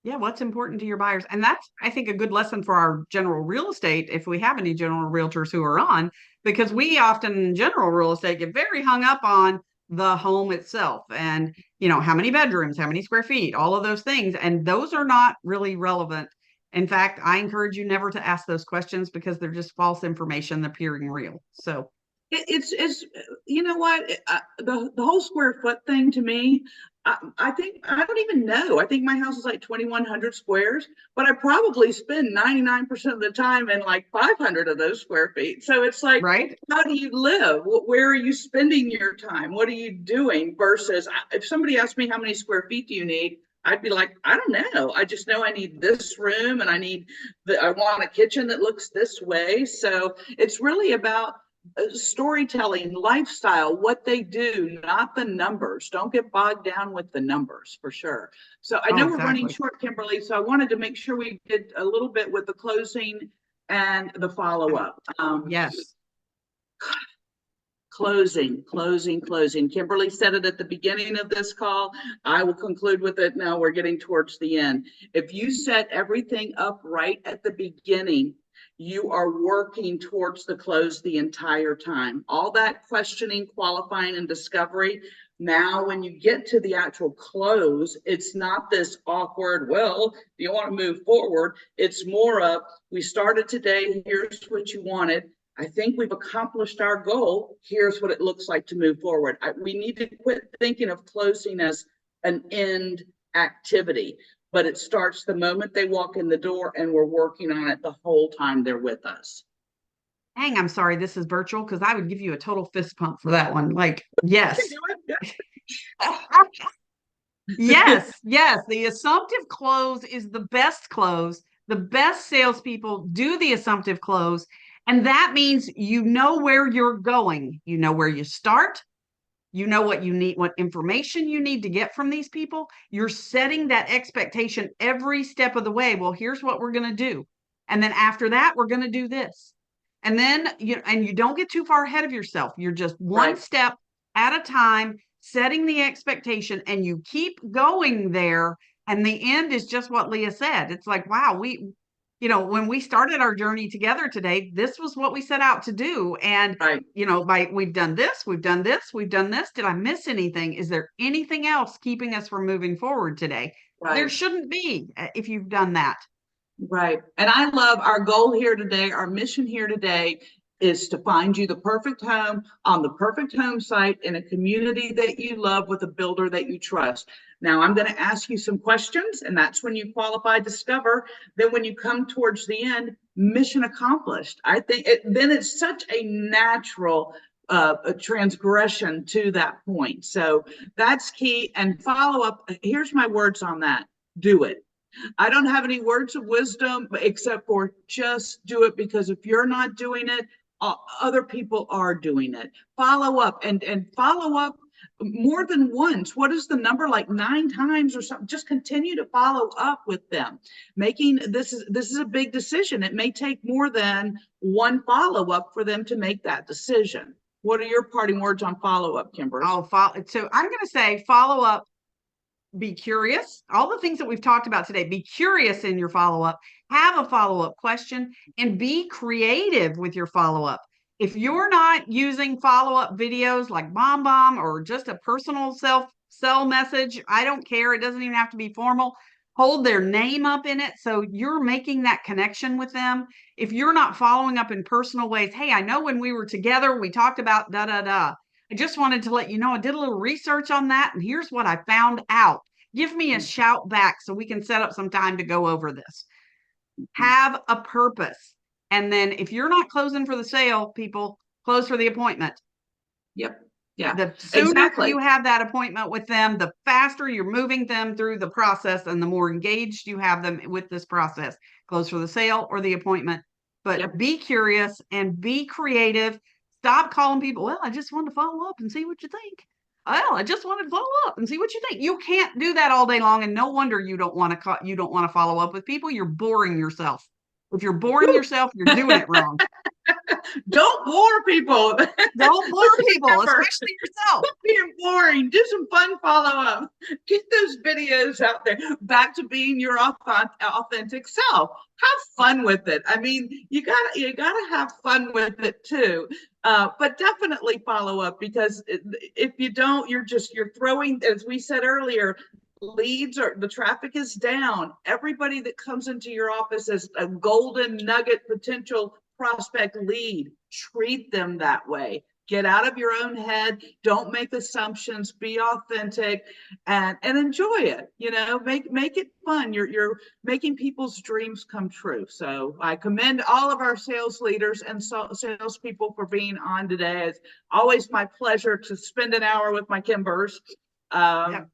Yeah, what's important to your buyers? And that's, I think, a good lesson for our general real estate, if we have any general realtors who are on, because we often in general real estate get very hung up on the home itself and, how many bedrooms, how many square feet, all of those things. And those are not really relevant. In fact, I encourage you never to ask those questions because they're just false information appearing real. So, It's you know what, the whole square foot thing to me, I think I don't even know. I think my house is like 2,100 squares, but I probably spend 99% of the time in like 500 of those square feet. So it's like, right? how do you live? Where are you spending your time? What are you doing? Versus if somebody asked me how many square feet do you need, I'd be like, I don't know. I just know I need this room and I want a kitchen that looks this way. So it's really about storytelling, lifestyle, what they do, not the numbers. Don't get bogged down with the numbers for sure. So I Oh, know we're running exactly. short, Kimberly. So I wanted to make sure we did a little bit with the closing and the follow up. Yes. Closing. Kimberly said it at the beginning of this call. I will conclude with it now. We're getting towards the end. If you set everything up right at the beginning, you are working towards the close the entire time. All that questioning, qualifying, and discovery. Now, when you get to the actual close, it's not this awkward, well, do you want to move forward? It's more of, we started today, here's what you wanted. I think we've accomplished our goal. Here's what it looks like to move forward. We need to quit thinking of closing as an end activity, but it starts the moment they walk in the door, and we're working on it the whole time they're with us. Dang, I'm sorry this is virtual because I would give you a total fist pump for that one. Like, yes. Yes, yes. The assumptive close is the best close. The best salespeople do the assumptive close. And that means you know where you're going. You know where you start. You know what you need, what information you need to get from these people. You're setting that expectation every step of the way. Well, here's what we're going to do. And then after that, we're going to do this. And then you don't get too far ahead of yourself. You're just one step at a time, setting the expectation, and you keep going there. And the end is just what Leah said. It's like, wow, when we started our journey together today, this was what we set out to do. And, we've done this, we've done this, we've done this. Did I miss anything? Is there anything else keeping us from moving forward today? There shouldn't be if you've done that. Right. And I love our goal here today. Our mission here today is to find you the perfect home on the perfect home site in a community that you love with a builder that you trust. Now, I'm going to ask you some questions, and that's when you qualify, discover. Then when you come towards the end, mission accomplished. I think then it's such a natural a transgression to that point. So that's key. And follow up. Here's my words on that. Do it. I don't have any words of wisdom except for just do it, because if you're not doing it, other people are doing it. Follow up and follow up more than once. What is the number, like 9 times or something? Just continue to follow up with them. This is a big decision. It may take more than one follow up for them to make that decision. What are your parting words on follow up, Kimberly? So I'm going to say follow up. Be curious. All the things that we've talked about today, be curious in your follow-up, have a follow-up question, and be creative with your follow-up. If you're not using follow-up videos like Bomb or just a personal sell message, I don't care. It doesn't even have to be formal. Hold their name up in it so you're making that connection with them. If you're not following up in personal ways, hey, I know when we were together, we talked about da da da. I just wanted to let you know I did a little research on that, and here's what I found out. Give me a shout back so we can set up some time to go over this. Have a purpose. And then if you're not closing for the sale, people, close for the appointment. Yep. Yeah. The sooner you have that appointment with them, the faster you're moving them through the process and the more engaged you have them with this process. Close for the sale or the appointment. But be curious and be creative. Stop calling people, well, I just wanted to follow up and see what you think. Well, I just wanted to follow up and see what you think. You can't do that all day long, and no wonder you don't want to follow up with people. You're boring yourself. If you're boring yourself, you're doing it wrong. Don't bore people. Don't bore people, especially yourself. Quit being boring. Do some fun follow-up. Get those videos out there. Back to being your authentic self. Have fun with it. I mean, you gotta have fun with it too. But definitely follow up, because if you don't, you're throwing, as we said earlier, the traffic is down. Everybody that comes into your office is a golden nugget potential prospect lead. Treat them that way. Get out of your own head. Don't make assumptions. Be authentic and enjoy it. Make it fun. You're making people's dreams come true. So I commend all of our sales leaders and salespeople for being on today. It's always my pleasure to spend an hour with my Kimbers. A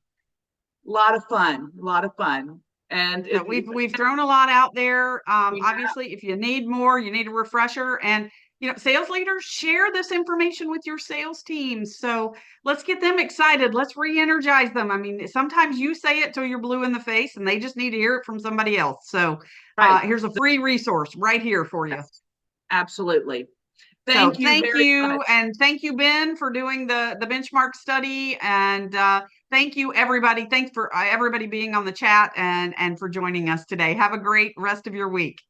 lot of fun. And we've thrown a lot out there. Obviously, if you need more, you need a refresher. And sales leaders, share this information with your sales teams. So let's get them excited. Let's re-energize them. I mean, sometimes you say it till you're blue in the face, and they just need to hear it from somebody else. So here's a free resource right here for you. Absolutely. Thank you. And thank you, Ben, for doing the benchmark study. And thank you, everybody. Thanks for everybody being on the chat and for joining us today. Have a great rest of your week.